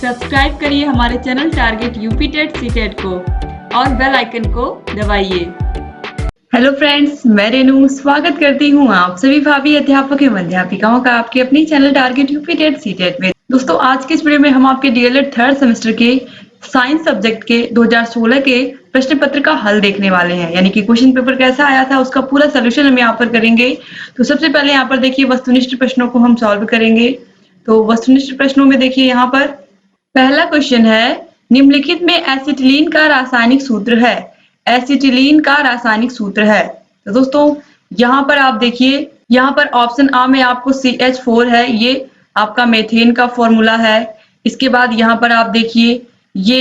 Subscribe करिए हमारे channel target UP TET CTET को और बेल आइकन को दबाइए। हेलो फ्रेंड्स, मैं रेनू स्वागत करती हूँ आप सभी भावी अध्यापक एवं अध्यापिकाओं का आपके अपनी channel target UP TET CTET में। दोस्तों, आज के इस वीडियो में हम आपके डीएलएड थर्ड सेमेस्टर के साइंस सब्जेक्ट के 2016 के प्रश्न पत्र का हल देखने वाले हैं, यानी कि क्वेश्चन पेपर कैसा आया था उसका पूरा सोल्यूशन हम यहाँ पर करेंगे। तो सबसे पहले यहाँ पर देखिए वस्तुनिष्ठ प्रश्नों को हम सॉल्व करेंगे। तो वस्तुनिष्ठ प्रश्नों में देखिए यहाँ पर पहला क्वेश्चन है, निम्नलिखित में एसिटिलीन का रासायनिक सूत्र है। एसिटिलीन का रासायनिक सूत्र है। तो दोस्तों यहाँ पर आप देखिए, यहाँ पर ऑप्शन आ में आपको CH4 है, ये आपका मेथेन का फॉर्मूला है। इसके बाद यहाँ पर आप देखिए ये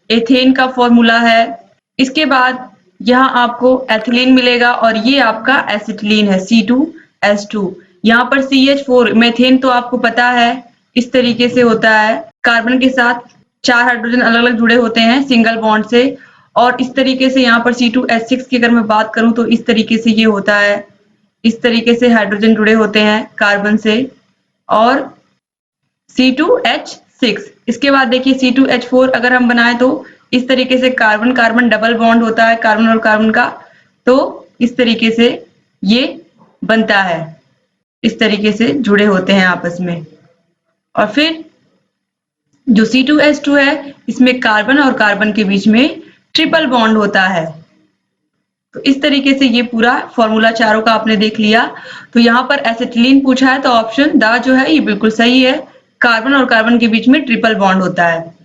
एथेन का फॉर्मूला है। इसके बाद यहाँ आपको एथिलीन मिलेगा और ये आपका एसिटिलीन है C2H2। यहाँ पर CH4 मेथेन तो आपको पता है इस तरीके से होता है, कार्बन के साथ 4 हाइड्रोजन अलग अलग जुड़े होते हैं सिंगल बॉन्ड से। और इस तरीके से यहाँ पर C2H6 की अगर मैं बात करूं तो इस तरीके से ये होता है, इस तरीके से हाइड्रोजन जुड़े होते हैं कार्बन से और C2H6। इसके बाद देखिए C2H4 अगर हम बनाए तो इस तरीके से कार्बन कार्बन डबल बॉन्ड होता है कार्बन और कार्बन का, तो इस तरीके से ये बनता है, इस तरीके से जुड़े होते हैं आपस में। और फिर जो C2H2 है इसमें कार्बन और कार्बन के बीच में ट्रिपल बॉन्ड होता है। तो इस तरीके से ये पूरा फॉर्मूला चारों का आपने देख लिया। तो यहाँ पर एसिटिलीन पूछा है तो ऑप्शन द जो है ये बिल्कुल सही है, कार्बन और कार्बन के बीच में ट्रिपल बॉन्ड होता है।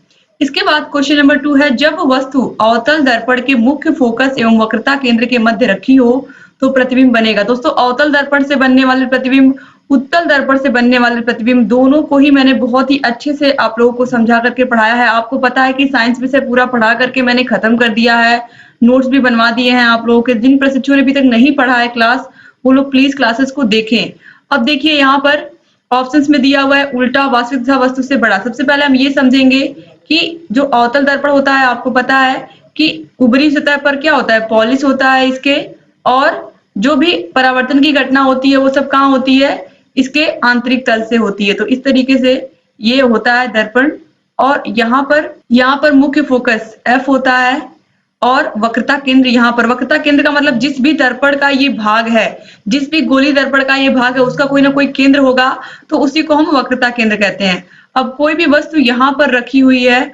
इसके बाद क्वेश्चन नंबर 2 है, जब वस्तु अवतल दर्पण के मुख्य फोकस एवं वक्रता केंद्र के मध्य रखी हो तो प्रतिबिंब बनेगा। दोस्तों अवतल दर्पण से बनने वाले प्रतिबिंब, उत्तल दर्पण से बनने वाले प्रतिबिंब, दोनों को ही मैंने बहुत ही अच्छे से आप लोगों को समझा करके पढ़ाया है। आपको पता है कि साइंस विषय पूरा पढ़ा करके मैंने खत्म कर दिया है, नोट्स भी बनवा दिए हैं आप लोगों के। जिन प्रशिक्षुओं ने अभी तक नहीं पढ़ा है क्लास, वो लोग प्लीज क्लासेस को देखें। अब देखिए यहाँ पर ऑप्शंस में दिया हुआ है उल्टा, वास्तविक तथा वस्तु से बड़ा। सबसे पहले हम ये समझेंगे कि जो अवतल दर्पण होता है आपको पता है कि ऊपरी सतह पर क्या होता है, पॉलिश होता है इसके, और जो भी परावर्तन की घटना होती है वो सब कहाँ होती है, इसके आंतरिक तल से होती है। तो इस तरीके से ये होता है दर्पण। और यहाँ पर मुख्य फोकस F होता है और वक्रता केंद्र यहाँ पर, वक्रता केंद्र का मतलब जिस भी दर्पण का ये भाग है, जिस भी गोली दर्पण का ये भाग है उसका कोई ना कोई केंद्र होगा, तो उसी को हम वक्रता केंद्र कहते हैं। अब कोई भी वस्तु यहाँ पर रखी हुई है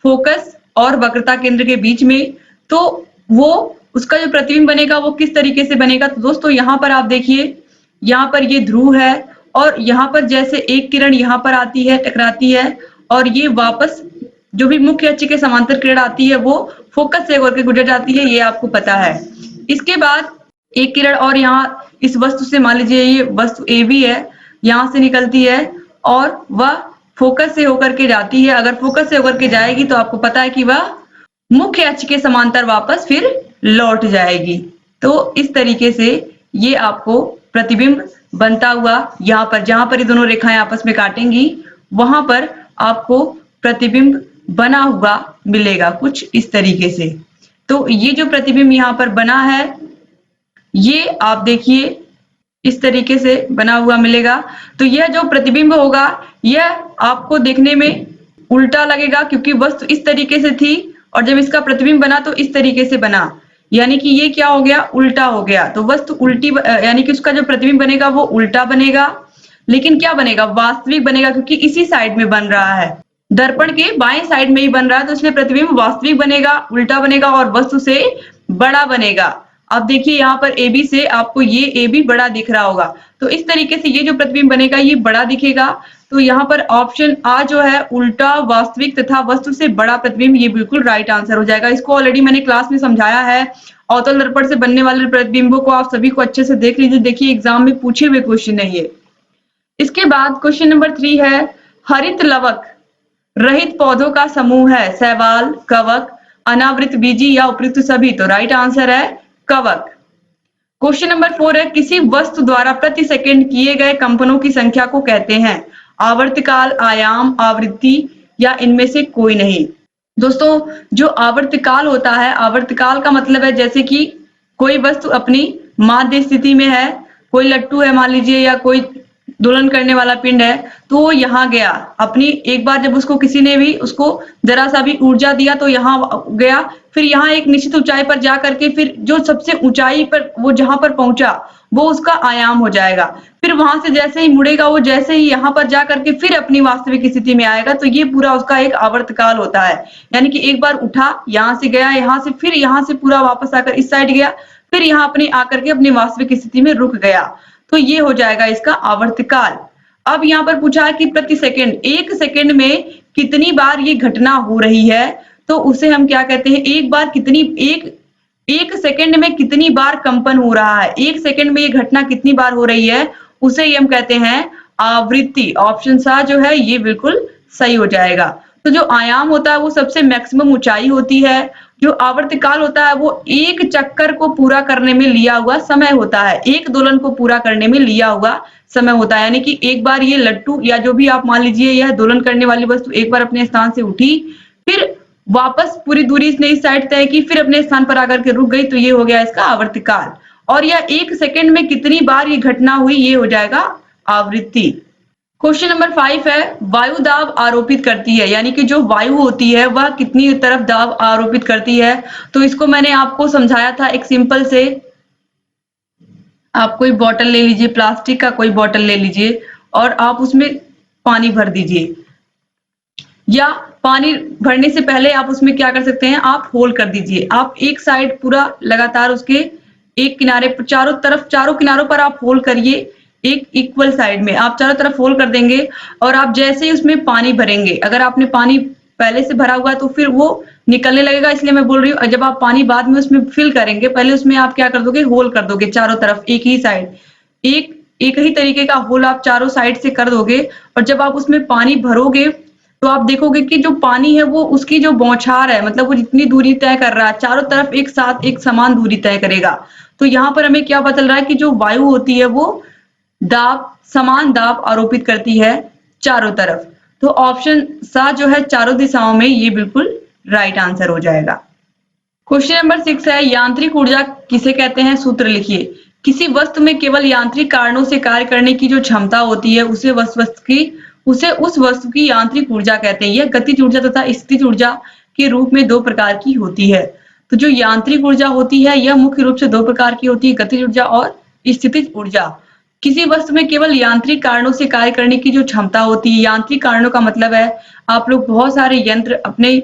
फोकस और वक्रता केंद्र के बीच में, तो वो उसका जो प्रतिबिंब बनेगा वो किस तरीके से बनेगा। तो दोस्तों यहाँ पर आप देखिए, यहाँ पर ये ध्रुव है और यहाँ पर जैसे एक किरण यहाँ पर आती है, टकराती है, और ये वापस जो भी मुख्य अक्ष के समांतर किरण आती है वो फोकस से होकर के गुजर जाती है, ये आपको पता है। इसके बाद एक किरण और यहाँ इस वस्तु से, मान लीजिए ये वस्तु AB है, यहाँ से निकलती है और वह फोकस से होकर के जाती है। अगर फोकस से होकर के जाएगी तो आपको पता है कि वह मुख्य अक्ष के समांतर वापस फिर लौट जाएगी। तो इस तरीके से ये आपको प्रतिबिंब बनता हुआ यहाँ पर, जहां पर ये दोनों रेखाएं आपस में काटेंगी वहां पर आपको प्रतिबिंब बना हुआ मिलेगा कुछ इस तरीके से। तो ये जो प्रतिबिंब यहाँ पर बना है ये आप देखिए इस तरीके से बना हुआ मिलेगा। तो यह जो प्रतिबिंब होगा यह आपको देखने में उल्टा लगेगा क्योंकि वस्तु इस तरीके से थी और जब इसका प्रतिबिंब बना तो इस तरीके से बना, यानी कि ये क्या हो गया, उल्टा हो गया। तो वस्तु उल्टी, यानी कि उसका जो प्रतिबिंब बनेगा वो उल्टा बनेगा। लेकिन क्या बनेगा, वास्तविक बनेगा, क्योंकि इसी साइड में बन रहा है, दर्पण के बाएं साइड में ही बन रहा है, तो इसलिए प्रतिबिंब वास्तविक बनेगा, उल्टा बनेगा और वस्तु से बड़ा बनेगा। अब देखिए यहाँ पर AB से आपको ये AB बड़ा दिख रहा होगा, तो इस तरीके से ये जो प्रतिबिंब बनेगा ये बड़ा दिखेगा। तो यहाँ पर ऑप्शन A जो है उल्टा, वास्तविक तथा वस्तु से बड़ा प्रतिबिंब, ये बिल्कुल राइट आंसर हो जाएगा। इसको ऑलरेडी मैंने क्लास में समझाया है। अवतल दर्पण से बनने वाले प्रतिबिंबों को आप सभी को अच्छे से देख लीजिए, देखिए एग्जाम में पूछे हुए क्वेश्चन है ये। इसके बाद क्वेश्चन नंबर 3 है, हरित लवक रहित पौधों का समूह है शैवाल, कवक, अनावृत बीजी या उपयुक्त सभी। तो राइट आंसर है कवक। क्वेश्चन नंबर 4 है, किसी वस्तु द्वारा प्रति सेकंड किए गए कंपनों की संख्या को कहते हैं आवर्तकाल, आयाम, आवृत्ति या इनमें से कोई नहीं। दोस्तों जो आवर्तकाल होता है, आवर्तकाल का मतलब है जैसे कि कोई वस्तु अपनी माध्य स्थिति में है, कोई लट्टू है मान लीजिए या कोई दोलन करने वाला पिंड है, तो वो यहाँ गया अपनी, एक बार जब उसको किसी ने भी उसको जरा सा भी ऊर्जा दिया तो यहाँ गया, फिर यहाँ एक निश्चित ऊंचाई पर जा करके फिर जो सबसे ऊंचाई पर वो जहां पर पहुंचा वो उसका आयाम हो जाएगा। फिर वहां से जैसे ही मुड़ेगा वो, जैसे ही यहाँ पर जा करके फिर अपनी वास्तविक स्थिति में आएगा, तो ये पूरा उसका एक आवर्तकाल होता है। यानी कि एक बार उठा, यहाँ से गया, यहाँ से फिर यहाँ से पूरा वापस आकर इस साइड गया, फिर यहाँ अपने आकर के अपनी वास्तविक स्थिति में रुक गया, तो ये हो जाएगा इसका आवर्तकाल। अब यहाँ पर पूछा है कि प्रति सेकंड, 1 सेकंड में कितनी बार ये घटना हो रही है, तो उसे हम क्या कहते हैं, एक बार कितनी, एक सेकंड में कितनी बार कंपन हो रहा है, 1 सेकंड में ये घटना कितनी बार हो रही है, उसे ही हम कहते हैं आवृत्ति। ऑप्शन सा जो है ये बिल्कुल सही हो जाएगा। तो जो आयाम होता है वो सबसे मैक्सिमम ऊंचाई होती है, जो आवर्तकाल होता है वो एक चक्कर को पूरा करने में लिया हुआ समय होता है, एक दोलन को पूरा करने में लिया हुआ समय होता है। यानी कि एक बार ये लट्टू या जो भी आप मान लीजिए यह दोलन करने वाली वस्तु एक बार अपने स्थान से उठी, फिर वापस पूरी दूरी इसने इस साइड तय की, फिर अपने स्थान पर आकर के रुक गई, तो ये हो गया इसका आवर्तकाल। और यह 1 सेकंड में कितनी बार ये घटना हुई, ये हो जाएगा आवृत्ति। क्वेश्चन नंबर 5 है, वायु दाब आरोपित करती है, यानी कि जो वायु होती है वह कितनी तरफ दाब आरोपित करती है। तो इसको मैंने आपको समझाया था एक सिंपल से, आप कोई बॉटल ले लीजिए, प्लास्टिक का कोई बॉटल ले लीजिए और आप उसमें पानी भर दीजिए, या पानी भरने से पहले आप उसमें क्या कर सकते हैं, आप होल कर दीजिए। आप एक साइड पूरा लगातार उसके एक किनारे पर, चारों किनारों पर आप होल करिए, एक इक्वल साइड में आप चारों तरफ होल कर देंगे, और आप जैसे ही उसमें पानी भरेंगे, अगर आपने पानी पहले से भरा हुआ तो फिर वो निकलने लगेगा, इसलिए मैं बोल रही हूँ जब आप पानी बाद में उसमें फिल करेंगे, पहले उसमें आप क्या कर दोगे, होल कर दोगे चारों तरफ, एक ही साइड, एक ही तरीके का होल आप चारों साइड से कर दोगे। और जब आप उसमें पानी भरोगे तो आप देखोगे कि जो पानी है वो उसकी जो बौछार है, मतलब वो जितनी दूरी तय कर रहा है चारों तरफ एक साथ एक समान दूरी तय करेगा। तो यहाँ पर हमें क्या पता चल रहा है कि जो वायु होती है वो दाब, समान दाब आरोपित करती है चारों तरफ। तो ऑप्शन सा जो है चारों दिशाओं में, ये बिल्कुल राइट आंसर हो जाएगा। क्वेश्चन नंबर 6 है, यांत्रिक ऊर्जा किसे कहते हैं, सूत्र लिखिए। किसी वस्तु में केवल यांत्रिक कारणों से कार्य करने की जो क्षमता होती है उसे उस वस्तु की यांत्रिक ऊर्जा कहते हैं। यह गतिज ऊर्जा तथा स्थितिज ऊर्जा के रूप में 2 प्रकार की होती है। तो जो यांत्रिक ऊर्जा होती है यह मुख्य रूप से 2 प्रकार की होती है, गतिज ऊर्जा और स्थितिज ऊर्जा। किसी वस्तु में केवल यांत्रिक कारणों से कार्य करने की जो क्षमता होती है, यांत्रिक कारणों का मतलब है आप लोग बहुत सारे यंत्र अपने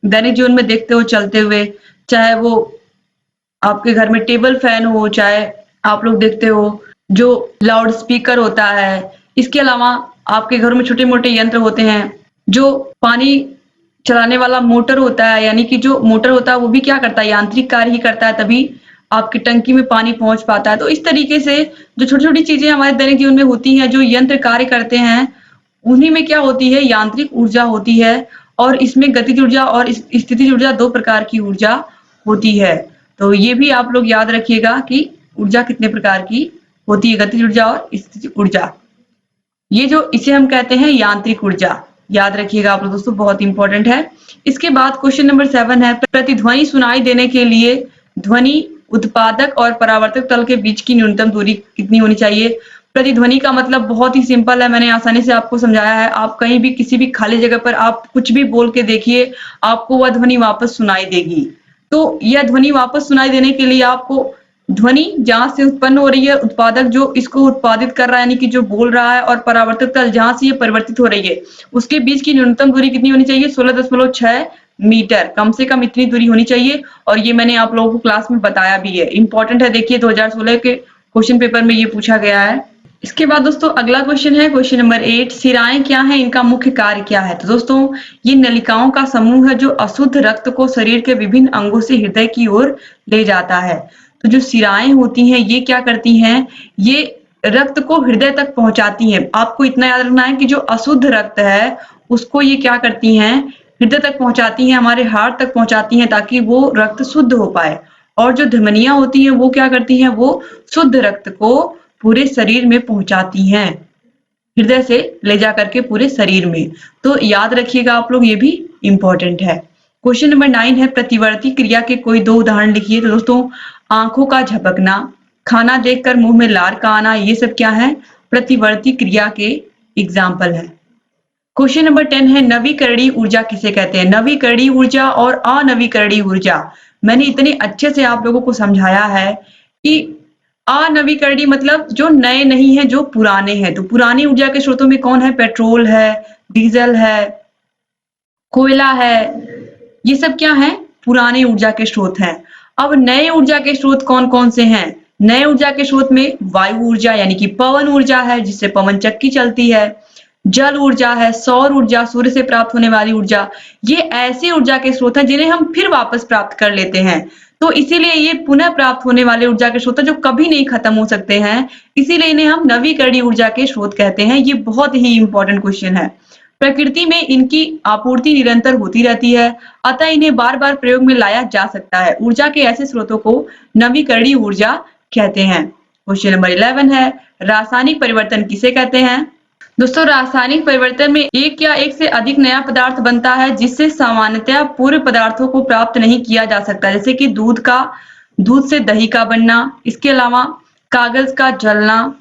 दैनिक जीवन में देखते हो चलते हुए, चाहे वो आपके घर में टेबल फैन हो, चाहे आप लोग देखते हो जो लाउड स्पीकर होता है, इसके अलावा आपके घरों में छोटे मोटे यंत्र होते हैं, जो पानी चलाने वाला मोटर होता है, यानी कि जो मोटर होता है वो भी क्या करता है, यांत्रिक कार्य ही करता है, तभी आपकी टंकी में पानी पहुंच पाता है। तो इस तरीके से जो छोटी छोटी चीजें हमारे दैनिक जीवन में होती हैं, जो यंत्र कार्य करते हैं, उन्हीं में क्या होती है, यांत्रिक ऊर्जा होती है। और इसमें गतिज ऊर्जा और स्थितिज ऊर्जा 2 प्रकार की ऊर्जा होती है। तो ये भी आप लोग याद रखिएगा कि ऊर्जा कितने प्रकार की होती है, गतिज ऊर्जा और स्थितिज ऊर्जा। ये जो इसे हम कहते हैं यांत्रिक ऊर्जा, याद रखिएगा आप लोग दोस्तों, बहुत इंपॉर्टेंट है। इसके बाद क्वेश्चन नंबर 7 है, प्रतिध्वनि सुनाई देने के लिए ध्वनि उत्पादक और परावर्तक तल के बीच की न्यूनतम दूरी कितनी होनी चाहिए। प्रतिध्वनि का मतलब बहुत ही सिंपल है, मैंने आसानी से आपको समझाया है। आप कहीं भी किसी भी खाली जगह पर आप कुछ भी बोल के देखिए, आपको वह ध्वनि वापस सुनाई देगी। तो यह ध्वनि वापस सुनाई देने के लिए आपको ध्वनि जहां से उत्पन्न हो रही है, उत्पादक जो इसको उत्पादित कर रहा है यानी कि जो बोल रहा है, और परावर्तक तल जहां से ये परिवर्तित हो रही है, उसके बीच की न्यूनतम दूरी कितनी होनी चाहिए, 16.6 मीटर, कम से कम इतनी दूरी होनी चाहिए। और ये मैंने आप लोगों को क्लास में बताया भी है, इंपॉर्टेंट है, देखिए 2016 के क्वेश्चन पेपर में ये पूछा गया है। इसके बाद दोस्तों अगला क्वेश्चन है, क्वेश्चन नंबर 8, सिराएं क्या है, इनका मुख्य कार्य क्या है। तो दोस्तों ये नलिकाओं का समूह है जो अशुद्ध रक्त को शरीर के विभिन्न अंगों से हृदय की ओर ले जाता है। तो जो सिराएं होती हैं ये क्या करती हैं, ये रक्त को हृदय तक पहुंचाती हैं। आपको इतना याद रखना है कि जो अशुद्ध रक्त है उसको ये क्या करती हैं, हृदय तक पहुंचाती हैं, हमारे हार्ट तक पहुंचाती हैं, ताकि वो रक्त शुद्ध हो पाए। और जो धमनियां होती हैं वो क्या करती हैं, वो शुद्ध रक्त को पूरे शरीर में पहुंचाती हैं, हृदय से ले जा करके पूरे शरीर में। तो याद रखिएगा आप लोग, ये भी इंपॉर्टेंट है। क्वेश्चन नंबर 9 है, प्रतिवर्ती क्रिया के कोई 2 उदाहरण लिखिए। तो दोस्तों आंखों का झपकना, खाना देखकर मुंह में लार का आना, ये सब क्या है, प्रतिवर्ती क्रिया के एग्जाम्पल है। क्वेश्चन नंबर 10 है नवीकरणीय ऊर्जा किसे कहते हैं? नवीकरणीय ऊर्जा और अनवीकरणीय ऊर्जा मैंने इतने अच्छे से आप लोगों को समझाया है कि अनवीकरणीय मतलब जो नए नहीं है, जो पुराने हैं। तो पुरानी ऊर्जा के स्रोतों में कौन है? पेट्रोल है, डीजल है, कोयला है, ये सब क्या है? पुराने ऊर्जा के स्रोत हैं। अब नए ऊर्जा के स्रोत कौन कौन से हैं? नए ऊर्जा के स्रोत में वायु ऊर्जा यानी कि पवन ऊर्जा है, जिससे पवन चक्की चलती है, जल ऊर्जा है, सौर ऊर्जा, सूर्य से प्राप्त होने वाली ऊर्जा। ये ऐसी ऊर्जा के स्रोत हैं जिन्हें हम फिर वापस प्राप्त कर लेते हैं। तो इसीलिए ये पुनः प्राप्त होने वाले ऊर्जा के स्रोत जो कभी नहीं खत्म हो सकते हैं, इसीलिए इन्हें हम नवीकरणीय ऊर्जा के स्रोत कहते हैं। ये बहुत ही इंपॉर्टेंट क्वेश्चन है। प्रकृति में इनकी आपूर्ति निरंतर होती रहती है, अतः इन्हें बार बार प्रयोग में लाया जा सकता है। ऊर्जा के ऐसे स्रोतों को नवीकरणीय ऊर्जा कहते हैं। क्वेश्चन नंबर 11 है रासायनिक परिवर्तन किसे कहते हैं? दोस्तों, रासायनिक परिवर्तन में एक या एक से अधिक नया पदार्थ बनता है जिससे सामान्यतया पूर्व पदार्थों को प्राप्त नहीं किया जा सकता, जैसे कि दूध से दही का बनना, इसके अलावा कागज का जलना,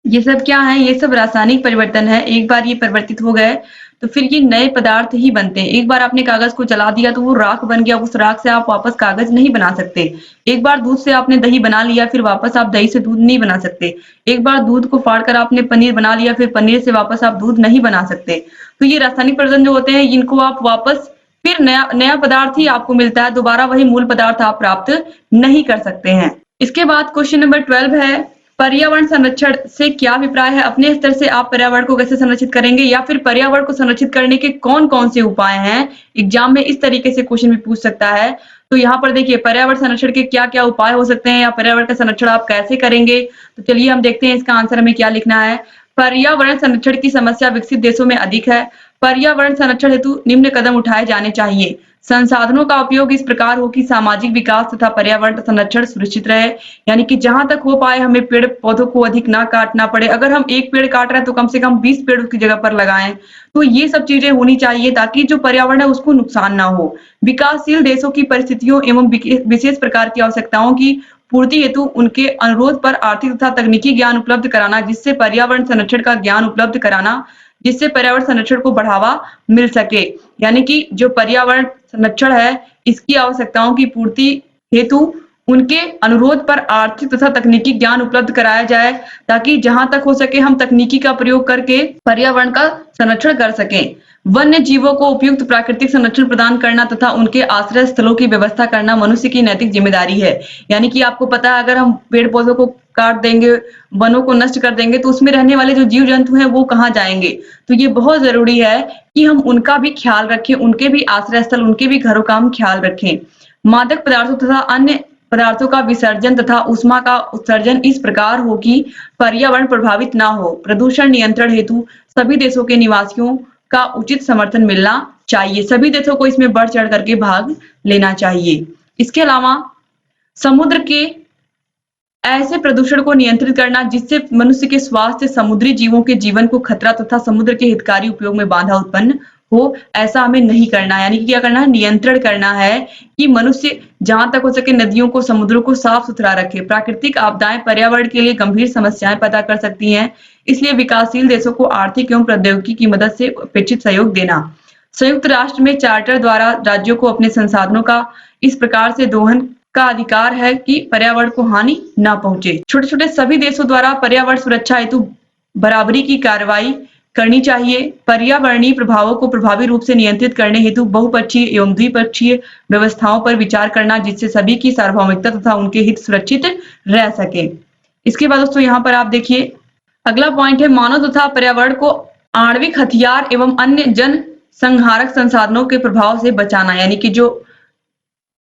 ये सब क्या है? ये सब रासायनिक परिवर्तन है। एक बार ये परिवर्तित हो गए तो फिर ये नए पदार्थ ही बनते हैं। एक बार आपने कागज को जला दिया तो वो राख बन गया, उस राख से आप वापस कागज नहीं बना सकते। एक बार दूध से आपने दही बना लिया, फिर वापस आप दही से दूध नहीं बना सकते। एक बार दूध को फाड़कर आपने पनीर बना लिया, फिर पनीर से वापस आप दूध नहीं बना सकते। तो ये रासायनिक परिवर्तन जो होते हैं, इनको आप वापस फिर नया पदार्थ ही आपको मिलता है, दोबारा वही मूल पदार्थ आप प्राप्त नहीं कर सकते हैं। इसके बाद क्वेश्चन नंबर 12 है पर्यावरण संरक्षण से क्या अभिप्राय है? अपने स्तर से आप पर्यावरण को कैसे संरक्षित करेंगे, या फिर पर्यावरण को संरक्षित करने के कौन कौन से उपाय हैं? एग्जाम में इस तरीके से क्वेश्चन भी पूछ सकता है। तो यहाँ पर देखिए पर्यावरण संरक्षण के क्या क्या उपाय हो सकते हैं, या पर्यावरण का संरक्षण आप कैसे करेंगे। तो चलिए हम देखते हैं इसका आंसर हमें क्या लिखना है। पर्यावरण संरक्षण की समस्या विकसित देशों में अधिक है। पर्यावरण संरक्षण हेतु निम्न कदम उठाए जाने चाहिए। संसाधनों का उपयोग इस प्रकार हो कि सामाजिक विकास तथा पर्यावरण संरक्षण सुनिश्चित रहे, यानी कि जहां तक हो पाए हमें पेड़ पौधों को अधिक ना काटना पड़े। अगर हम एक पेड़ काट रहे हैं तो कम से कम 20 पेड़ उसकी जगह पर लगाएं। तो ये सब चीजें होनी चाहिए ताकि जो पर्यावरण है उसको नुकसान ना हो। विकासशील देशों की परिस्थितियों एवं विशेष प्रकार की आवश्यकताओं की पूर्ति हेतु उनके अनुरोध पर आर्थिक तथा तकनीकी ज्ञान उपलब्ध कराना, जिससे पर्यावरण संरक्षण का ज्ञान उपलब्ध कराना, जिससे पर्यावरण संरक्षण को बढ़ावा मिल सके। यानी कि जो पर्यावरण संरक्षण है इसकी आवश्यकताओं की पूर्ति हेतु उनके अनुरोध पर आर्थिक तथा तकनीकी ज्ञान उपलब्ध कराया जाए, ताकि जहां तक हो सके हम तकनीकी का प्रयोग करके पर्यावरण का संरक्षण कर सकें। वन्य जीवों को उपयुक्त प्राकृतिक संरक्षण प्रदान करना तथा उनके आश्रय स्थलों की व्यवस्था करना मनुष्य की नैतिक जिम्मेदारी है। यानी कि आपको पता है अगर हम पेड़ पौधों को काट देंगे, वनों को नष्ट कर देंगे तो उसमें रहने वाले जो जीव जंतु हैं वो कहाँ जाएंगे। तो ये बहुत जरूरी है कि हम उनका भी ख्याल रखें, उनके भी आश्रय स्थल, उनके भी घरों का हम ख्याल रखें। मादक पदार्थों तथा अन्य पदार्थों का विसर्जन तथा ऊष्मा का उत्सर्जन इस प्रकार हो कि पर्यावरण प्रभावित ना हो। प्रदूषण नियंत्रण हेतु सभी देशों के निवासियों का उचित समर्थन मिलना चाहिए। सभी देशों को इसमें बढ़ चढ़ करके भाग लेना चाहिए। इसके अलावा समुद्र के ऐसे प्रदूषण को नियंत्रित करना जिससे मनुष्य के स्वास्थ्य, समुद्री जीवों के जीवन को खतरा तथा समुद्र के हितकारी उपयोग में बाधा उत्पन्न हो, ऐसा हमें नहीं करना है। यानी कि क्या करना है? नियंत्रण करना है कि मनुष्य जहां तक हो सके नदियों को, समुद्रों को साफ सुथरा रखे। प्राकृतिक आपदाएं पर्यावरण के लिए गंभीर समस्याएं पैदा कर सकती हैं, इसलिए विकासशील देशों को आर्थिक एवं प्रौद्योगिकी की मदद से अपेक्षित सहयोग देना। संयुक्त राष्ट्र में चार्टर द्वारा राज्यों को अपने संसाधनों का इस प्रकार से दोहन का अधिकार है कि पर्यावरण को हानि न पहुंचे। छोटे छोटे सभी देशों द्वारा पर्यावरण सुरक्षा हेतु बराबरी की कार्रवाई करनी चाहिए। पर्यावरणीय प्रभावों को प्रभावी रूप से नियंत्रित करने हेतु बहुपक्षीय एवं द्विपक्षीय व्यवस्थाओं पर विचार करना, जिससे सभी की सार्वभौमिकता तथा उनके हित सुरक्षित रह सके। इसके बाद दोस्तों यहाँ पर आप देखिए अगला पॉइंट है मानव तथा पर्यावरण को आणविक हथियार एवं अन्य जन संहारक संसाधनों के प्रभाव से बचाना। यानी कि जो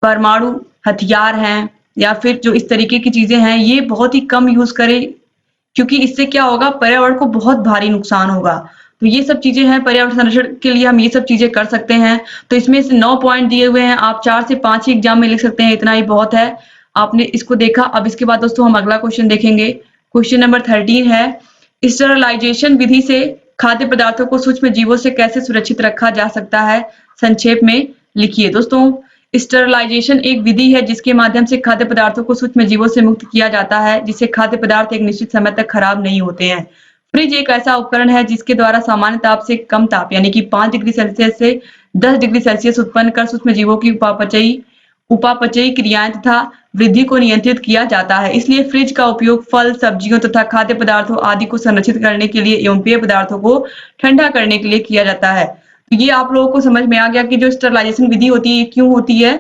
परमाणु हथियार हैं या फिर जो इस तरीके की चीजें हैं ये बहुत ही कम यूज करें, क्योंकि इससे क्या होगा? पर्यावरण को बहुत भारी नुकसान होगा। तो ये सब चीजें हैं, पर्यावरण संरक्षण के लिए हम ये सब चीजें कर सकते हैं। तो इसमें से 9 पॉइंट दिए हुए हैं, आप 4 से 5 ही एग्जाम में लिख सकते हैं, इतना ही बहुत है। आपने इसको देखा। अब इसके बाद दोस्तों हम अगला क्वेश्चन देखेंगे। क्वेश्चन नंबर 13 है स्टरलाइजेशन विधि से खाद्य पदार्थों को सूक्ष्म जीवों से कैसे सुरक्षित रखा जा सकता है? संक्षेप में लिखिए। दोस्तों स्टरलाइजेशन एक विधि है जिसके माध्यम से खाद्य पदार्थों को सूक्ष्म जीवों से मुक्त किया जाता है, जिससे खाद्य पदार्थ एक निश्चित समय तक खराब नहीं होते हैं। फ्रिज एक ऐसा उपकरण है जिसके द्वारा सामान्य ताप से कम ताप यानी कि 5 डिग्री सेल्सियस से 10 डिग्री सेल्सियस उत्पन्न कर सूक्ष्म जीवों की उपापचयी क्रियाएं तथा वृद्धि को नियंत्रित किया जाता है। इसलिए फ्रिज का उपयोग फल, सब्जियों तथा खाद्य पदार्थों आदि को संरक्षित करने के लिए एवं पेय पदार्थों को ठंडा करने के लिए किया जाता है। तो ये आप लोगों को समझ में आ गया कि जो स्टरलाइजेशन विधि होती है क्यों होती है,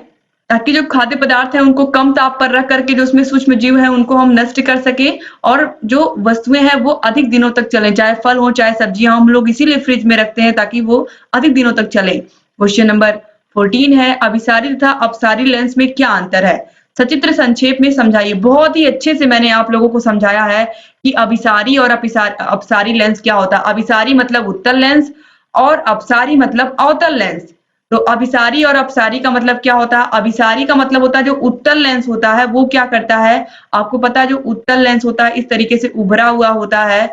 ताकि जो खाद्य पदार्थ है उनको कम ताप पर रख करके जो उसमें सूक्ष्म जीव है उनको हम नष्ट कर सके और जो वस्तुएं हैं वो अधिक दिनों तक चले, चाहे फल हो चाहे सब्जियां, हम लोग इसीलिए फ्रिज में रखते हैं ताकि वो अधिक दिनों तक चले। क्वेश्चन नंबर 14 है, अभिसारी तथा अपसारी लेंस में क्या अंतर है? सचित्र संक्षेप में समझाइए। बहुत ही अच्छे से मैंने आप लोगों को समझाया है कि अभिसारी और अपसारी लेंस क्या होता है। अभिसारी मतलब उत्तल लेंस और अपसारी मतलब अवतल लेंस। तो अभिसारी और अपसारी का मतलब क्या होता है? अभिसारी का मतलब होता है जो उत्तल लेंस होता है वो क्या करता है, आपको पता है जो उत्तल लेंस होता है इस तरीके से उभरा हुआ होता है,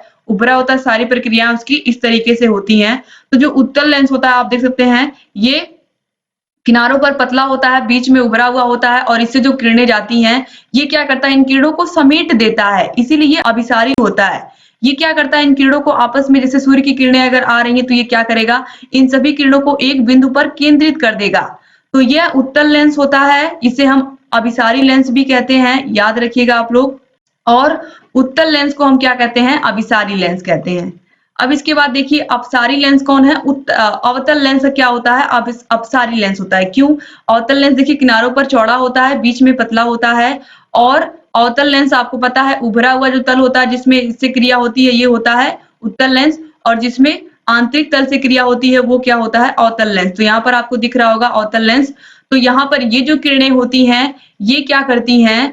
सारी प्रक्रियाएं उसकी इस तरीके से होती हैं। तो जो उत्तल लेंस होता है आप देख सकते हैं ये किनारों पर पतला होता है, बीच में उभरा हुआ होता है और इससे जो किरणें जाती हैं ये क्या करता है, इन किरणों को समेट देता है, इसीलिए ये अभिसारी होता है। ये क्या करता है, इन किरणों को आपस में, जैसे सूर्य की किरणें अगर आ रही हैं तो ये क्या करेगा, इन सभी किरणों को एक बिंदु पर केंद्रित कर देगा। तो यह उत्तल लेंस होता है, इसे हम अभिसारी लेंस भी कहते हैं, याद रखिएगा आप लोग। और उत्तल लेंस को हम क्या कहते हैं, अभिसारी लेंस कहते हैं। अब इसके बाद देखिए अपसारी लेंस कौन है, अवतल लेंस क्या होता है, अब अपसारी लेंस होता है। क्यों? अवतल लेंस देखिए किनारों पर चौड़ा होता है, बीच में पतला होता है, और अवतल लेंस आपको पता है उभरा हुआ जो तल होता है जिसमें इससे क्रिया होती है ये होता है उत्तल लेंस, और जिसमें आंतरिक तल से क्रिया होती है वो क्या होता है, अवतल लेंस। तो यहाँ पर आपको दिख रहा होगा अवतल लेंस। तो यहाँ पर ये जो किरणें होती हैं ये क्या करती हैं,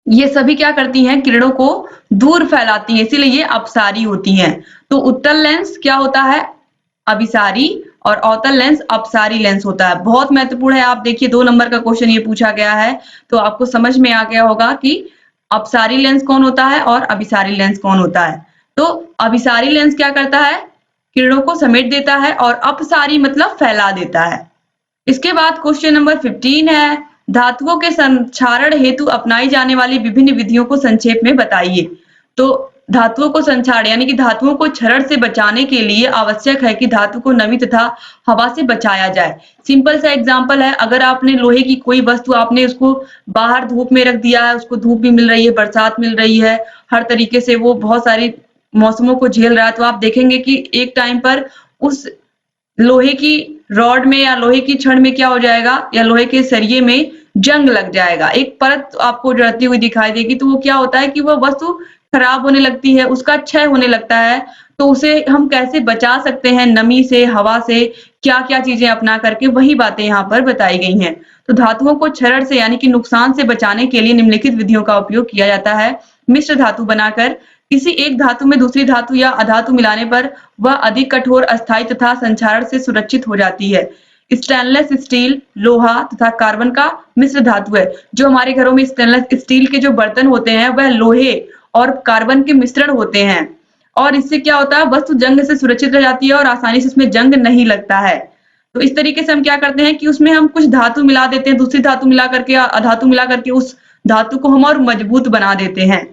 ये सभी क्या करती हैं, किरणों को दूर फैलाती हैं, इसीलिए ये अपसारी होती हैं। तो उत्तल लेंस क्या होता है, अभिसारी, और अवतल लेंस अपसारी लेंस होता है। बहुत महत्वपूर्ण है। आप देखिए 2 नंबर का क्वेश्चन ये पूछा गया है तो आपको समझ में आ गया होगा कि अपसारी लेंस कौन होता है और अभिसारी लेंस कौन होता है। तो अभिसारी लेंस क्या करता है, किरणों को समेट देता है, और अपसारी मतलब फैला देता है। इसके बाद क्वेश्चन नंबर 15 है, धातुओं के संक्षारण हेतु अपनाई जाने वाली विभिन्न विधियों को संक्षेप में बताइए। तो धातुओं को संक्षारण यानी कि धातुओं को क्षरण से बचाने के लिए आवश्यक है कि धातु को नमी तथा हवा से बचाया जाए। सिंपल सा एग्जांपल है, अगर आपने लोहे की कोई वस्तु आपने उसको बाहर धूप में रख दिया है, उसको धूप भी मिल रही है, बरसात मिल रही है, हर तरीके से वो बहुत सारी मौसमों को झेल रहा है, तो आप देखेंगे कि एक टाइम पर उस लोहे की रॉड में या लोहे की छड़ में क्या हो जाएगा, या लोहे के सरिये में जंग लग जाएगा, एक परत आपको जलती हुई दिखाई देगी। तो वो क्या होता है कि वह वस्तु खराब होने लगती है, उसका क्षय होने लगता है। तो उसे हम कैसे बचा सकते हैं, नमी से, हवा से, क्या क्या चीजें अपना करके, वही बातें यहाँ पर बताई गई हैं। तो धातुओं को क्षरण से यानी कि नुकसान से बचाने के लिए निम्नलिखित विधियों का उपयोग किया जाता है। मिश्र धातु बनाकर किसी एक धातु में दूसरी धातु या अधातु मिलाने पर वह अधिक कठोर, अस्थायी तथा संक्षारण से सुरक्षित हो जाती है। स्टेनलेस स्टील, लोहा तथा कार्बन का मिश्र धातु है। जो हमारे घरों में स्टेनलेस स्टील के जो बर्तन होते हैं वह लोहे और कार्बन के मिश्रण होते हैं, और इससे क्या होता है, वस्तु जंग से सुरक्षित रह जाती है और आसानी से उसमें जंग नहीं लगता है। तो इस तरीके से हम क्या करते हैं कि उसमें हम कुछ धातु मिला देते हैं, दूसरी धातु मिला करके, अधातु मिला करके उस धातु को हम और मजबूत बना देते हैं।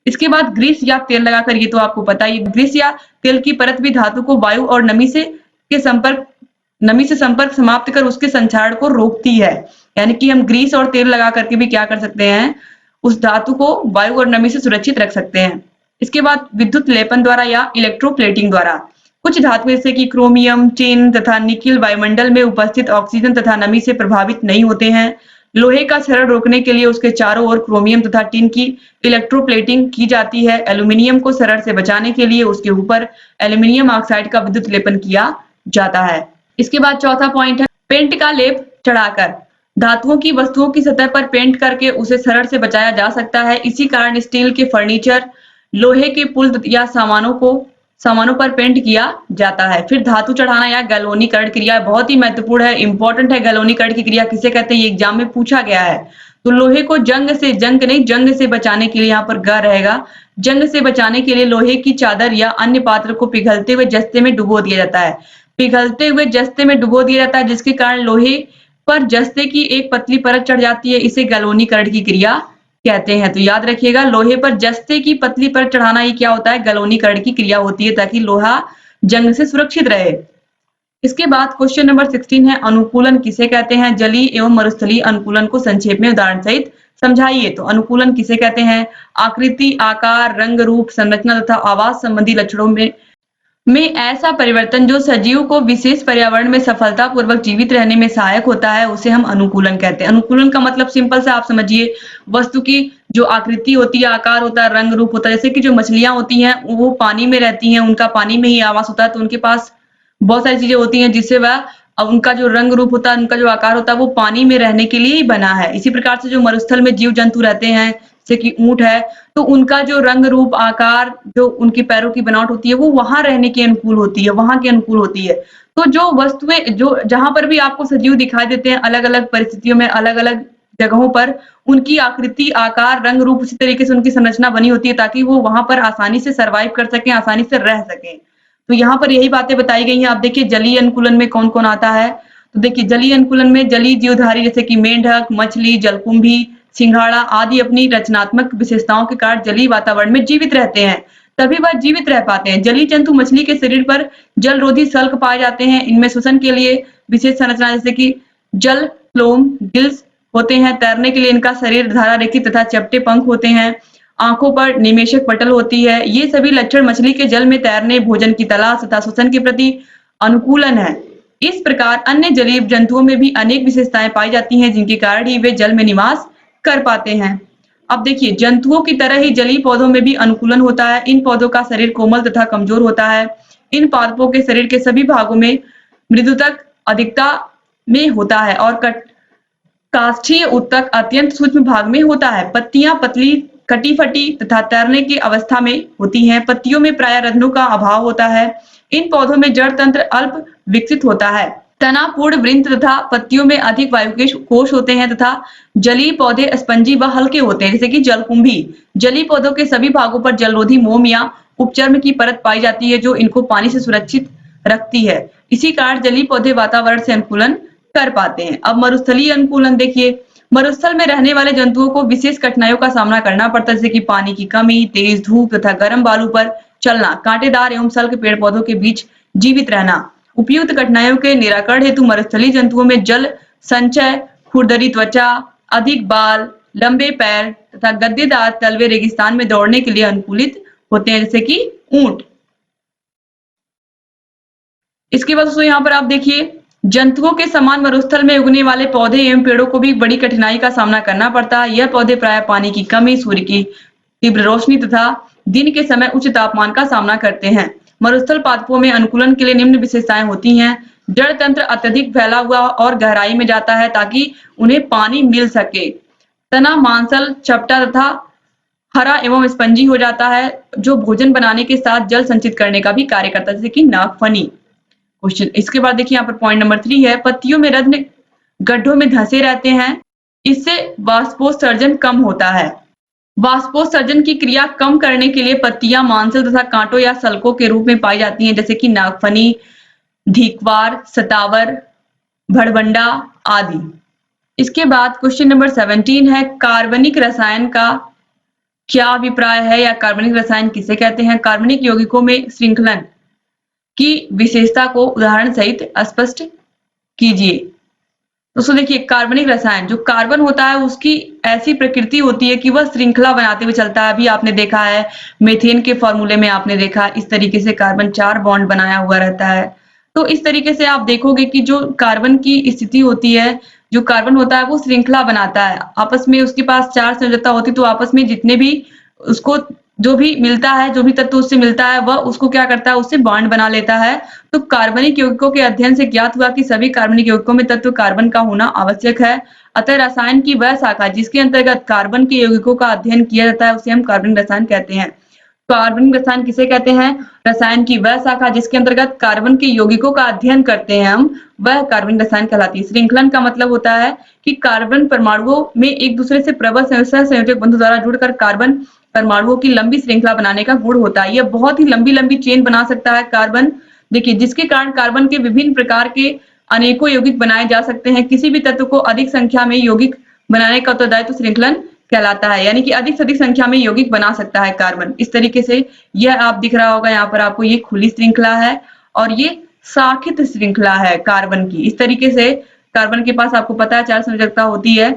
इसके बाद ग्रीस या तेल लगाकर, ये तो आपको पता ही, ग्रीस या तेल की परत भी धातु को वायु और नमी से संपर्क समाप्त कर उसके संक्षारण को रोकती है। यानी कि हम ग्रीस और तेल लगा करके भी क्या कर सकते हैं, उस धातु को वायु और नमी से सुरक्षित रख सकते हैं। इसके बाद विद्युत लेपन द्वारा या इलेक्ट्रोप्लेटिंग द्वारा कुछ धातु जैसे कि क्रोमियम, टिन तथा निकिल वायुमंडल में उपस्थित ऑक्सीजन तथा नमी से प्रभावित नहीं होते हैं। लोहे का क्षरण रोकने के लिए उसके चारों ओर क्रोमियम तथा टिन की इलेक्ट्रोप्लेटिंग की जाती है। एल्यूमिनियम को क्षरण से बचाने के लिए उसके ऊपर एल्यूमिनियम ऑक्साइड का विद्युत लेपन किया जाता है। इसके बाद चौथा पॉइंट है, पेंट का लेप चढ़ाकर धातुओं की वस्तुओं की सतह पर पेंट करके उसे क्षरण से बचाया जा सकता है। इसी कारण स्टील के फर्नीचर, लोहे के पुल या सामानों पर पेंट किया जाता है। फिर धातु चढ़ाना या गैल्वेनीकरण क्रिया बहुत ही महत्वपूर्ण है, इंपॉर्टेंट है। गैल्वेनीकरण की क्रिया किसे कहते हैं, ये एग्जाम में पूछा गया है। तो लोहे को जंग से बचाने के लिए, यहाँ पर ग रहेगा, जंग से बचाने के लिए लोहे की चादर या अन्य पात्र को पिघलते हुए जस्ते में डुबो दिया जाता है। पिघलते हुए जस्ते में डुबो दिया जाता है, जिसके कारण लोहे पर जस्ते की एक पतली परत चढ़ जाती है, इसे गैल्वेनीकरण की क्रिया कहते हैं। तो याद रखिएगा, लोहे पर जस्ते की पतली परत चढ़ाना ये क्या होता है, गैल्वेनीकरण की क्रिया होती है, ताकि लोहा जंग से सुरक्षित रहे। इसके बाद क्वेश्चन नंबर 16 है, अनुकूलन किसे कहते हैं? जलीय एवं मरुस्थलीय अनुकूलन को संक्षेप में उदाहरण सहित समझाइए। तो अनुकूलन किसे कहते हैं? आकृति, आकार, रंग, रूप, संरचना तथा आवाज संबंधी लक्षणों में ऐसा परिवर्तन जो सजीव को विशेष पर्यावरण में सफलतापूर्वक जीवित रहने में सहायक होता है, उसे हम अनुकूलन कहते हैं। अनुकूलन का मतलब सिंपल से आप समझिए, वस्तु की जो आकृति होती है, आकार होता है, रंग रूप होता है। जैसे कि जो मछलियां होती हैं वो पानी में रहती हैं, उनका पानी में ही आवास होता है, तो उनके पास बहुत सारी चीजें होती हैं जिससे वह उनका जो रंग रूप होता है, उनका जो आकार होता है, वो पानी में रहने के लिए ही बना है। इसी प्रकार से जो मरुस्थल में जीव जंतु रहते हैं, जैसे कि ऊंट है, तो उनका जो रंग रूप, आकार, जो उनकी पैरों की बनावट होती है, वो वहां रहने के अनुकूल होती है, वहां के अनुकूल होती है। तो जो वस्तुएं, जो जहां पर भी आपको सजीव दिखाई देते हैं, अलग अलग परिस्थितियों में, अलग अलग जगहों पर, उनकी आकृति, आकार, रंग रूप उसी तरीके से उनकी संरचना बनी होती है, ताकि वो वहां पर आसानी से सर्वाइव कर सकें, आसानी से रह सकें। तो यहाँ पर यही बातें बताई गई हैं। आप देखिए जलीय अनुकूलन में कौन कौन आता है। तो देखिए जलीय अनुकूलन में जलीय जीवधारी जैसे कि मेंढक, मछली, जलकुंभी, सिंघाड़ा आदि अपनी रचनात्मक विशेषताओं के कारण जलीय वातावरण में जीवित रहते हैं, तभी वह जीवित रह पाते हैं। जलीय जंतु मछली के शरीर पर जलरोधी सल्क पाए जाते हैं। इनमें श्वसन के लिए विशेष संरचना जैसे कि जल फ्लोम गिल्स होते हैं। तैरने के लिए इनका शरीर धारा रेखित तथा चपटे पंख होते हैं। आंखों पर निमेशक पटल होती है। ये सभी लक्षण मछली के जल में तैरने, भोजन की तलाश तथा श्वसन के प्रति अनुकूलन है। इस प्रकार अन्य जलीय जंतुओं में भी अनेक विशेषताएं पाई जाती हैं, जिनके कारण ही वे जल में निवास कर पाते हैं। अब देखिए जंतुओं की तरह ही जलीय पौधों में भी अनुकूलन होता है। इन पौधों का शरीर कोमल तथा कमजोर होता है। इन पादपों के शरीर के सभी भागों में मृदुतक अधिकता में होता है और काष्ठीय उत्तक अत्यंत सूक्ष्म भाग में होता है। पत्तियां पतली, कटी फटी तथा तैरने की अवस्था में होती हैं। पत्तियों में प्राय रत्नों का अभाव होता है। इन पौधों में जड़ तंत्र अल्प विकसित होता है। तना पूर्ण वृंत तथा पत्तियों में अधिक वायु के कोश होते हैं तथा जलीय पौधे स्पंजी व हल्के होते हैं, जैसे कि जलकुंभी। जलीय पौधों के सभी भागों पर जलरोधी मोम या उपचर्म की परत पाई जाती है, जो इनको पानी से सुरक्षित रखती है। इसी कारण जलीय पौधे वातावरण से अनुकूलन कर पाते हैं। अब मरुस्थलीय अनुकूलन देखिए, मरुस्थल में रहने वाले जंतुओं को विशेष कठिनाइयों का सामना करना पड़ता है, जैसे कि पानी की कमी, तेज धूप तथा गर्म बालू पर चलना, कांटेदार एवं सल्क पेड़ पौधों के बीच जीवित रहना। उपयुक्त कठिनाइयों के निराकरण हेतु मरुस्थलीय जंतुओं में जल संचय, खुरदरी त्वचा, अधिक बाल, लंबे पैर तथा गद्देदार तलवे रेगिस्तान में दौड़ने के लिए अनुकूलित होते हैं, जैसे कि ऊंट। इसके बाद दोस्तों यहाँ पर आप देखिए, जंतुओं के समान मरुस्थल में उगने वाले पौधे एवं पेड़ों को भी बड़ी कठिनाई का सामना करना पड़ता है। यह पौधे प्राय पानी की कमी, सूर्य की तीव्र रोशनी तथा दिन के समय उच्च तापमान का सामना करते हैं। मरुस्थल पादपों में अनुकूलन के लिए निम्न विशेषताएं होती हैं। जड़ तंत्र अत्यधिक फैला हुआ और गहराई में जाता है, ताकि उन्हें पानी मिल सके। तना मांसल, चपटा तथा हरा एवं स्पंजी हो जाता है, जो भोजन बनाने के साथ जल संचित करने का भी कार्य करता है, जैसे कि नागफनी। क्वेश्चन इसके बाद देखिए यहाँ पर पॉइंट नंबर 3 है, पत्तियों में रत्न गड्ढों में धंसे रहते हैं। इससे वाष्पोत्सर्जन कम होता है। वाष्पोत्सर्जन की क्रिया कम करने के लिए पत्तियां मांसल तथा कांटों या सल्कों के रूप में पाई जाती हैं, जैसे कि नागफनी, धीकवार, सतावर, भड़बंडा आदि। इसके बाद क्वेश्चन नंबर 17 है, कार्बनिक रसायन का क्या अभिप्राय है या कार्बनिक रसायन किसे कहते हैं? कार्बनिक यौगिकों में श्रृंखलन की विशेषता को उदाहरण सहित स्पष्ट कीजिए। दोस्तों देखिए, कार्बनिक रसायन, जो कार्बन होता है उसकी ऐसी प्रकृति होती है कि वह श्रृंखला बनाते हुए चलता है। अभी आपने देखा है मीथेन के फॉर्मूले में, आपने देखा इस तरीके से कार्बन 4 बॉन्ड बनाया हुआ रहता है। तो इस तरीके से आप देखोगे कि जो कार्बन की स्थिति होती है, जो कार्बन होता है वो श्रृंखला बनाता है। आपस में उसके पास 4 संयोजकता होती है, तो आपस में जितने भी उसको जो भी मिलता है, जो भी तत्व उससे मिलता है, वह उसको क्या करता है, उससे बॉन्ड बना लेता है। तो कार्बनिक यौगिकों के अध्ययन से ज्ञात हुआ कि सभी कार्बनिक यौगिकों में तत्व कार्बन का होना आवश्यक है। अतः रसायन की वह शाखा जिसके अंतर्गत कार्बन के यौगिकों का अध्ययन किया जाता है, उसे हम कार्बनिक रसायन कहते हैं। कार्बनिक रसायन किसे कहते हैं? रसायन की वह शाखा जिसके अंतर्गत कार्बन के यौगिकों का अध्ययन करते हैं हम, वह कार्बनिक रसायन कहलाती है। श्रृंखलन का मतलब होता है कि कार्बन परमाणुओं में एक दूसरे से प्रबल संयोजक बंधु द्वारा जुड़कर कार्बन परमाणुओं की लंबी श्रृंखला बनाने का गुण होता है। यह बहुत ही लंबी लंबी चेन बना सकता है कार्बन, देखिए, जिसके कारण कार्बन के विभिन्न प्रकार के अनेकों यौगिक बनाए जा सकते हैं। किसी भी तत्व को अधिक संख्या में यौगिक बनाने का उत्तरदायित्व श्रृंखलन कहलाता है, यानी कि अधिक से अधिक संख्या में यौगिक बना सकता है कार्बन। इस तरीके से यह आप दिख रहा होगा यहाँ पर आपको, ये खुली श्रृंखला है और ये शाखित श्रृंखला है कार्बन की। इस तरीके से कार्बन के पास आपको पता है 4 संयोजकता होती है।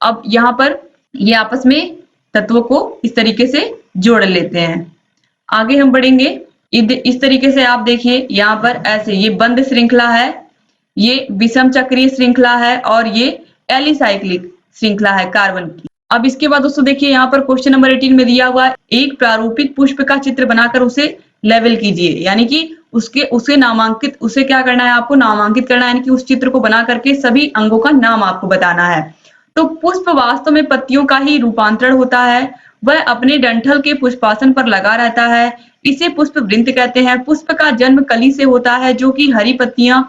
अब यहाँ पर ये आपस में तत्वों को इस तरीके से जोड़ लेते हैं। आगे हम बढ़ेंगे, इस तरीके से आप देखिए यहाँ पर ऐसे ये बंद श्रृंखला है, ये विषम चक्रीय श्रृंखला है और ये एलिसाइक्लिक श्रृंखला है कार्बन की। अब इसके बाद दोस्तों देखिए यहाँ पर क्वेश्चन नंबर 18 में दिया हुआ एक प्रारूपिक पुष्प का चित्र बनाकर उसे लेवल कीजिए, यानी कि उसे क्या करना है, आपको नामांकित करना है, यानी कि उस चित्र को बना करके सभी अंगों का नाम आपको बताना है। तो पुष्प वास्तव में पत्तियों का ही रूपांतरण होता है, वह अपने डंठल के पुष्पासन पर लगा रहता है, इसे पुष्प वृंत कहते हैं। पुष्प का जन्म कली से होता है जो कि हरी पत्तियां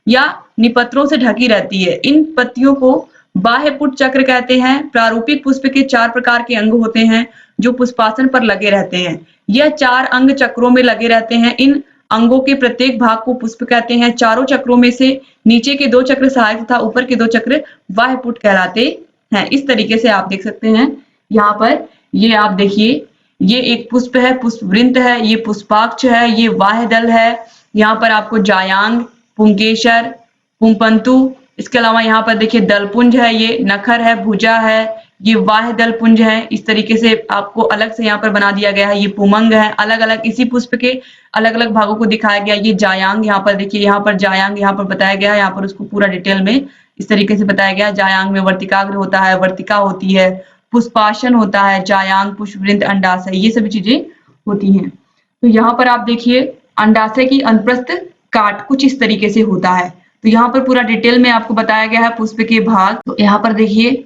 या निपत्रों से ढकी रहती है। इन पत्तियों को बाह्य पुट चक्र कहते हैं। प्रारूपिक पुष्प के 4 प्रकार के अंग होते हैं जो पुष्पासन पर लगे रहते हैं। यह 4 अंग चक्रों में लगे रहते हैं। इन अंगों के प्रत्येक भाग को पुष्प कहते हैं। चारों चक्रों में से नीचे के 2 चक्र सहायक तथा ऊपर के 2 चक्र बाह्य पुट कहलाते हैं। इस तरीके से आप देख सकते हैं यहाँ पर, ये आप देखिए, ये एक पुष्प है, पुष्प वृंत है, ये पुष्पाक्ष है, ये बाह्य दल है। यहाँ पर आपको जायांग, पुंकेसर, पुंपंतु, इसके अलावा यहाँ पर देखिए दलपुंज है, ये नखर है, भुजा है, ये बाह्य दलपुंज है। इस तरीके से आपको अलग से यहाँ पर बना दिया गया है। ये पुमंग है, अलग अलग इसी पुष्प के अलग अलग भागों को दिखाया गया। ये जायांग, यहाँ पर देखिए, यहाँ पर जायांग यहाँ पर बताया गया है, यहाँ पर उसको पूरा डिटेल में इस तरीके से बताया गया। जायांग में वर्तिकाग्र होता है, वर्तिका होती है, पुष्पासन होता है, जायांग, पुष्पवृंत, अंडाशय, ये सभी चीजें होती हैं। तो यहाँ पर आप देखिए अंडाशय की अनुप्रस्थ काट कुछ इस तरीके से होता है। तो यहाँ पर पूरा डिटेल में आपको बताया गया है पुष्प के भाग। तो यहाँ पर देखिए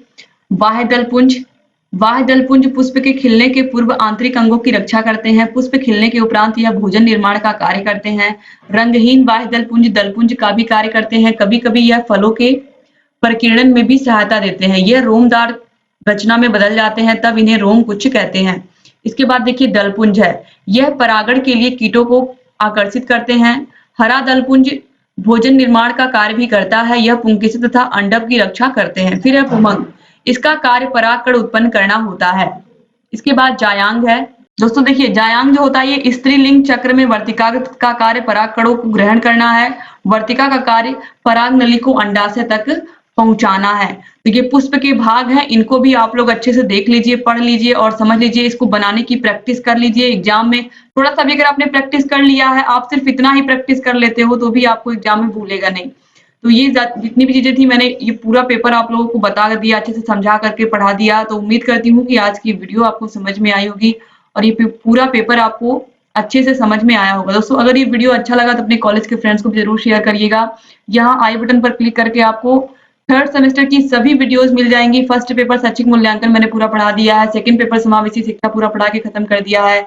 बाह्य दलपुंज, बाह्य दलपुंज पुष्प के खिलने के पूर्व आंतरिक अंगों की रक्षा करते हैं। पुष्प खिलने के उपरांत यह भोजन निर्माण का कार्य करते हैं। रंगहीन बाह्य दलपुंज दलपुंज का भी कार्य करते हैं। कभी कभी यह फलों के प्रकीर्णन में भी सहायता देते हैं। यह रोमदार रचना में बदल जाते हैं, तब इन्हें रोम कुच्छ कहते हैं। इसके बाद देखिए दलपुंज है, यह परागण के लिए कीटों को आकर्षित करते हैं। हरा दलपुंज भोजन निर्माण का कार्य भी करता है। यह पुंकेसर तथा अंडक की रक्षा करते हैं। फिर है पुमंग, इसका कार्य परागकण उत्पन्न करना होता है। इसके बाद जायांग है। दोस्तों देखिए जायांग जो होता है ये स्त्रीलिंग चक्र में वर्तिका का कार्य परागकणों को ग्रहण करना है। वर्तिका का कार्य पराग नली को अंडाशय तक पहुंचाना है। तो ये पुष्प के भाग हैं, इनको भी आप लोग अच्छे से देख लीजिए, पढ़ लीजिए और समझ लीजिए। इसको बनाने की प्रैक्टिस कर लीजिए। एग्जाम में थोड़ा सा भी अगर आपने प्रैक्टिस कर लिया है, आप सिर्फ इतना ही प्रैक्टिस कर लेते हो तो भी आपको एग्जाम में भूलेगा नहीं। तो ये जितनी भी चीजें थी मैंने ये पूरा पेपर आप लोगों को बता दिया, अच्छे से समझा करके पढ़ा दिया। तो उम्मीद करती हूँ कि आज की वीडियो आपको समझ में आई होगी और ये पूरा पेपर आपको अच्छे से समझ में आया होगा। दोस्तों अगर ये वीडियो अच्छा लगा तो अपने कॉलेज के फ्रेंड्स को भी जरूर शेयर करिएगा। यहाँ आई बटन पर क्लिक करके आपको 3rd सेमेस्टर की सभी वीडियोस मिल जाएंगी। फर्स्ट पेपर शैक्षिक मूल्यांकन मैंने पूरा पढ़ा दिया है। सेकंड पेपर समावेशी शिक्षा पूरा पढ़ा के खत्म कर दिया है।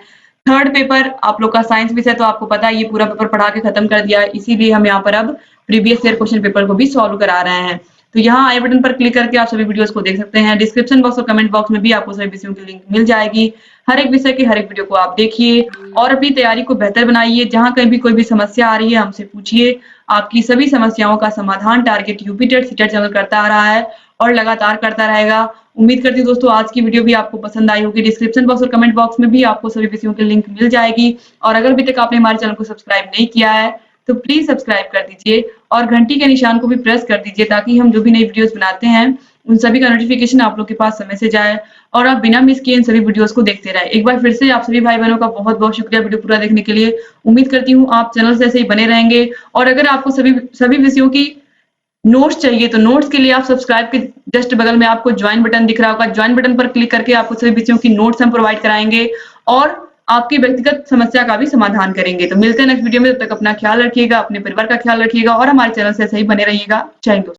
3rd पेपर आप लोग का साइंस विषय, तो आपको पता है ये पूरा पेपर पढ़ा के खत्म कर दिया है। इसीलिए हम यहाँ पर अब प्रीवियस ईयर क्वेश्चन पेपर को भी सॉल्व करा रहे हैं। तो यहाँ आई बटन पर क्लिक करके आप सभी वीडियोस को देख सकते हैं। डिस्क्रिप्शन बॉक्स और कमेंट बॉक्स में भी आपको सभी विषयों की लिंक मिल जाएगी। हर एक विषय की हर एक वीडियो को आप देखिए और अपनी तैयारी को बेहतर बनाइए। जहां कहीं भी कोई भी समस्या आ रही है हमसे पूछिए। आपकी सभी समस्याओं का समाधान target UP TET CTET channel करता आ रहा है और लगातार करता रहेगा। उम्मीद करती हूँ दोस्तों आज की वीडियो भी आपको पसंद आई होगी। डिस्क्रिप्शन बॉक्स और कमेंट बॉक्स में भी आपको सभी विषयों की लिंक मिल जाएगी। और अगर अभी तक आपने हमारे चैनल को सब्सक्राइब नहीं किया है तो प्लीज सब्सक्राइब कर दीजिए और घंटी के निशान को भी प्रेस कर दीजिए ताकि हम जो भी नई वीडियोस बनाते हैं उन सभी का नोटिफिकेशन आप लोग के पास समय से जाए और आप बिना मिस किए इन सभी वीडियोस को देखते रहे। एक बार फिर से आप सभी भाई बहनों का बहुत बहुत शुक्रिया वीडियो पूरा देखने के लिए। उम्मीद करती हूँ आप चैनल से ऐसे ही बने रहेंगे। और अगर आपको सभी विषयों की नोट्स चाहिए तो नोट्स के लिए आप सब्सक्राइब के जस्ट बगल में आपको ज्वाइन बटन दिख रहा होगा। ज्वाइन बटन पर क्लिक करके आपको सभी विषयों की नोट्स हम प्रोवाइड कराएंगे और आपकी व्यक्तिगत समस्या का भी समाधान करेंगे। तो मिलते हैं नेक्स्ट वीडियो में। तब तक अपना ख्याल रखिएगा, अपने परिवार का ख्याल रखिएगा और हमारे चैनल से सही बने रहिएगा। जय हिंद।